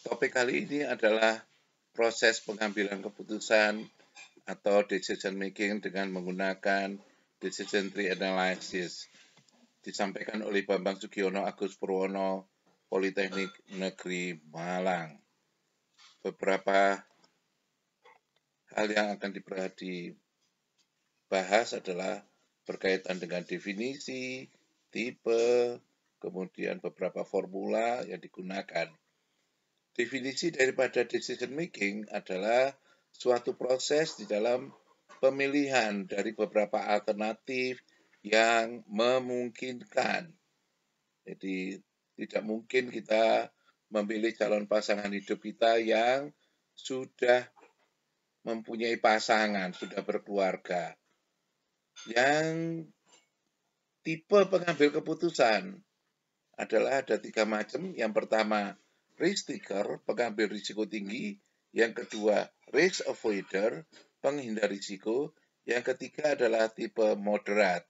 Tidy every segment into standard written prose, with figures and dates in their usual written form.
Topik kali ini adalah proses pengambilan keputusan atau decision making dengan menggunakan decision tree analysis. Disampaikan oleh Bambang Sugiono Agus Purwono, Politeknik Negeri Malang. Beberapa hal yang akan dibahas adalah berkaitan dengan definisi, tipe, kemudian beberapa formula yang digunakan. Definisi daripada decision making adalah suatu proses di dalam pemilihan dari beberapa alternatif yang memungkinkan. Jadi tidak mungkin kita memilih calon pasangan hidup kita yang sudah mempunyai pasangan, sudah berkeluarga. Yang tipe pengambil keputusan adalah ada 3 macam. Yang pertama, risk taker, pengambil risiko tinggi. Yang kedua, risk avoider, penghindar risiko. Yang ketiga adalah tipe moderat.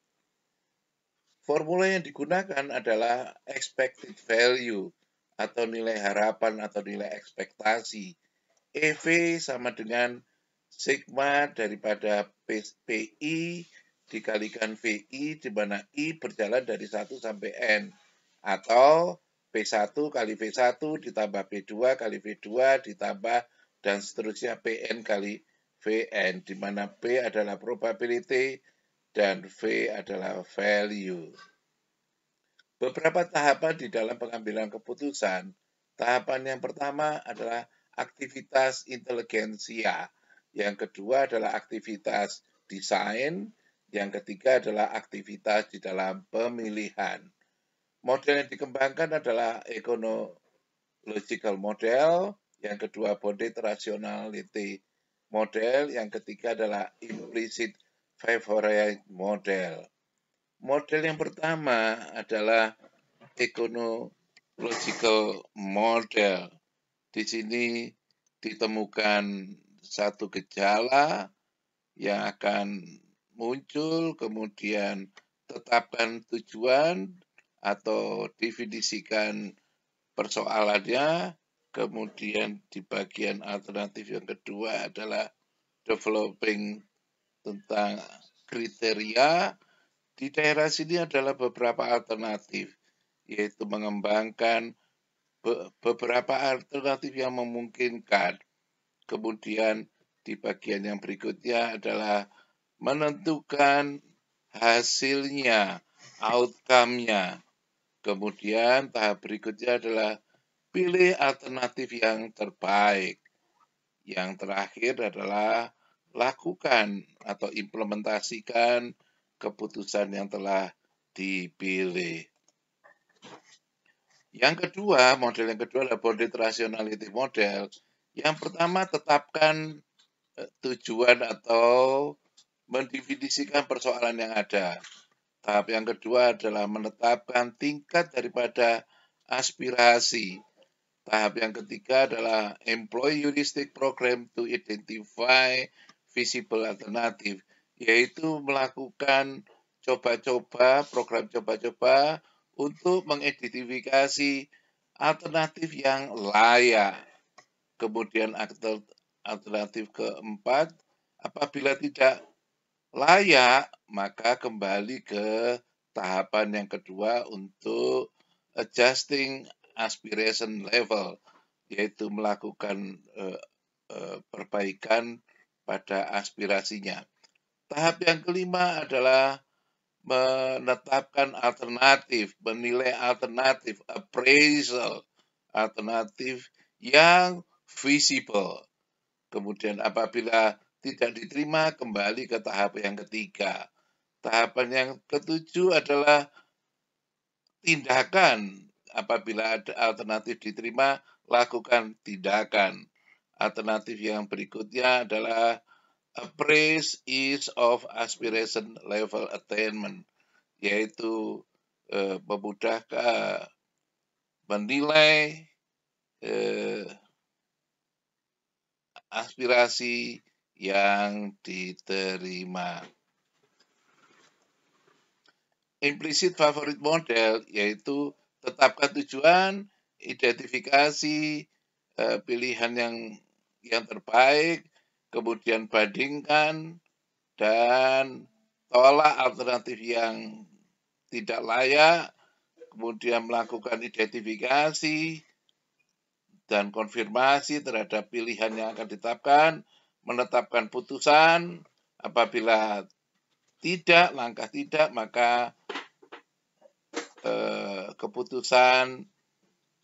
Formula yang digunakan adalah expected value atau nilai harapan atau nilai ekspektasi. EV sama dengan sigma daripada PI dikalikan VI, di mana I berjalan dari 1 sampai N. Atau P1 kali V1 ditambah P2 kali V2 ditambah dan seterusnya PN kali VN, di mana P adalah probability dan V adalah value. Beberapa tahapan di dalam pengambilan keputusan. Tahapan yang pertama adalah aktivitas inteligensia. Yang kedua adalah aktivitas desain. Yang ketiga adalah aktivitas di dalam pemilihan. Model yang dikembangkan adalah econological model. Yang kedua bonded rationality model. Yang ketiga adalah implicit favorite model. Model yang pertama adalah econological model. Di sini ditemukan satu gejala yang akan muncul, kemudian tetapkan tujuan atau definisikan persoalannya, kemudian di bagian alternatif yang kedua adalah developing tentang kriteria. Di daerah sini adalah beberapa alternatif, yaitu mengembangkan beberapa alternatif yang memungkinkan. Kemudian di bagian yang berikutnya adalah menentukan hasilnya, outcome-nya. Kemudian tahap berikutnya adalah pilih alternatif yang terbaik. Yang terakhir adalah lakukan atau implementasikan keputusan yang telah dipilih. Yang kedua, model yang kedua adalah bonded rationality model. Yang pertama, tetapkan tujuan atau mendefinisikan persoalan yang ada. Tahap yang kedua adalah menetapkan tingkat daripada aspirasi. Tahap yang ketiga adalah employ heuristic program to identify visible alternative, yaitu melakukan program coba-coba untuk mengidentifikasi alternatif yang layak. Kemudian alternatif keempat, apabila tidak layak, maka kembali ke tahapan yang kedua untuk adjusting aspiration level, yaitu melakukan perbaikan pada aspirasinya. Tahap yang kelima adalah menetapkan alternatif, menilai alternatif, appraisal, alternatif yang visible. Kemudian apabila tidak diterima, kembali ke tahap yang ketiga. Tahapan yang ketujuh adalah tindakan. Apabila ada alternatif diterima, lakukan tindakan. Alternatif yang berikutnya adalah appraise ease of aspiration level attainment, yaitu memudahkan menilai aspirasi yang diterima. Implicit favorite model yaitu tetapkan tujuan, identifikasi pilihan yang terbaik, kemudian bandingkan dan tolak alternatif yang tidak layak, kemudian melakukan identifikasi dan konfirmasi terhadap pilihan yang akan ditetapkan, menetapkan putusan. Apabila langkah tidak, maka keputusan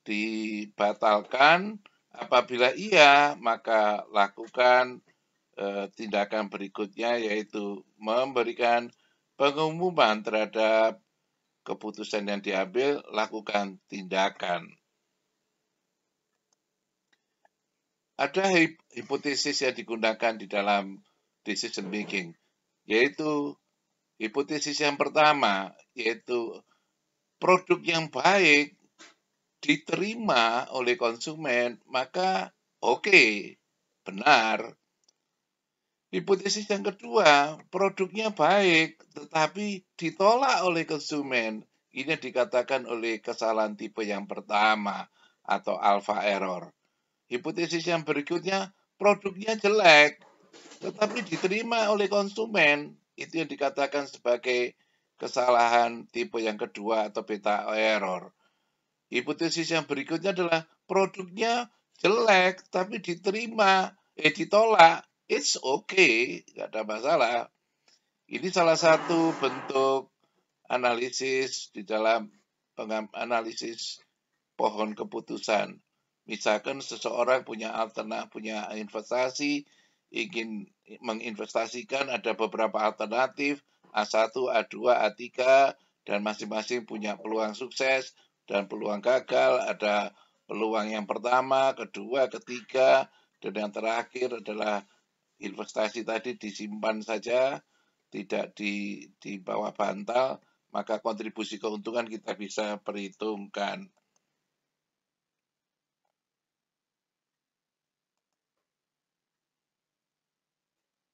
dibatalkan. Apabila iya, maka lakukan tindakan berikutnya, yaitu memberikan pengumuman terhadap keputusan yang diambil, lakukan tindakan. Ada hipotesis yang digunakan di dalam decision making, yaitu hipotesis yang pertama, yaitu produk yang baik diterima oleh konsumen, maka oke, benar. Hipotesis yang kedua, produknya baik tetapi ditolak oleh konsumen. Ini dikatakan oleh kesalahan tipe yang pertama atau alpha error. Hipotesis yang berikutnya, produknya jelek tetapi diterima oleh konsumen. Itu yang dikatakan sebagai kesalahan tipe yang kedua atau beta error. Hipotesis yang berikutnya adalah produknya jelek tapi ditolak. It's okay, nggak ada masalah. Ini salah satu bentuk analisis di dalam analisis pohon keputusan. Misalkan seseorang punya investasi, ingin menginvestasikan, ada beberapa alternatif, A1, A2, A3, dan masing-masing punya peluang sukses dan peluang gagal. Ada peluang yang pertama, kedua, ketiga, dan yang terakhir adalah investasi tadi disimpan saja, tidak di bawah bantal, maka kontribusi keuntungan kita bisa perhitungkan.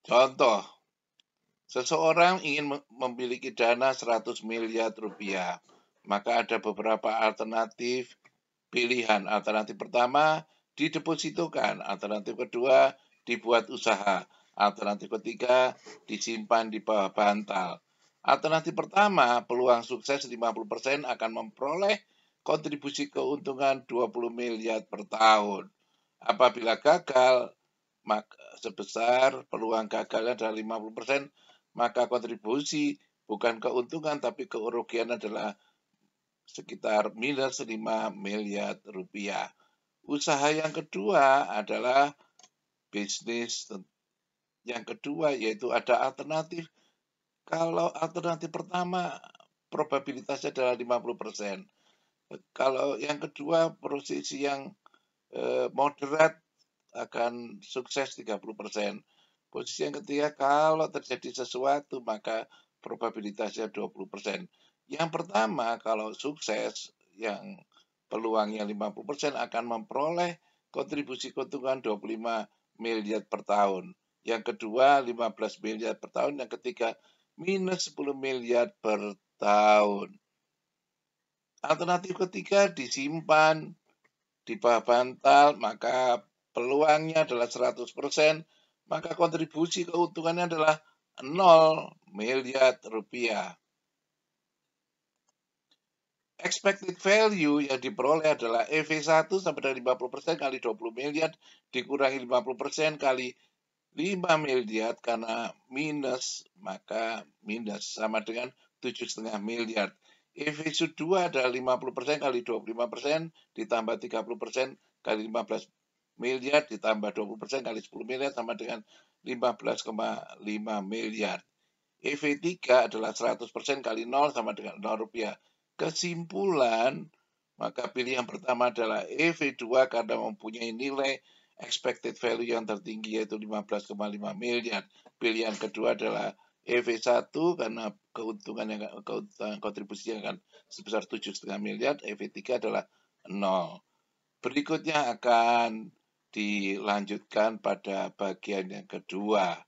Contoh, seseorang ingin memiliki dana 100 miliar rupiah, maka ada beberapa alternatif pilihan. Alternatif pertama, didepositokan. Alternatif kedua, dibuat usaha. Alternatif ketiga, disimpan di bawah bantal. Alternatif pertama, peluang sukses 50% akan memperoleh kontribusi keuntungan 20 miliar per tahun. Apabila gagal, maka sebesar peluang gagalnya adalah 50%, maka kontribusi bukan keuntungan tapi kerugian adalah sekitar minus 5 miliar rupiah. Usaha yang kedua adalah bisnis yang kedua, yaitu ada alternatif. Kalau alternatif pertama probabilitasnya adalah 50%. Kalau yang kedua posisi yang moderat akan sukses 30%. Posisi yang ketiga, kalau terjadi sesuatu maka probabilitasnya 20%. Yang pertama, kalau sukses yang peluangnya 50% akan memperoleh kontribusi keuntungan 25 miliar per tahun. Yang kedua 15 miliar per tahun, yang ketiga minus 10 miliar per tahun. Alternatif ketiga disimpan di bawah bantal, maka peluangnya adalah 100%, maka kontribusi keuntungannya adalah 0 miliar rupiah. Expected value yang diperoleh adalah EV1 sampai dengan 50% kali 20 miliar dikurangi 50% kali 5 miliar karena minus, maka minus sama dengan 7,5 miliar. EV2 adalah 50% kali 25% ditambah 30% kali 15 miliar ditambah 20% kali 10 miliar sama dengan 15,5 miliar. EV3 adalah 100% kali 0 sama dengan 0 rupiah. Kesimpulan, maka pilihan pertama adalah EV2 karena mempunyai nilai expected value yang tertinggi yaitu 15,5 miliar. Pilihan kedua adalah EV1 karena keuntungan kontribusi yang akan sebesar 7,5 miliar. EV3 adalah 0. Berikutnya akan dilanjutkan pada bagian yang kedua.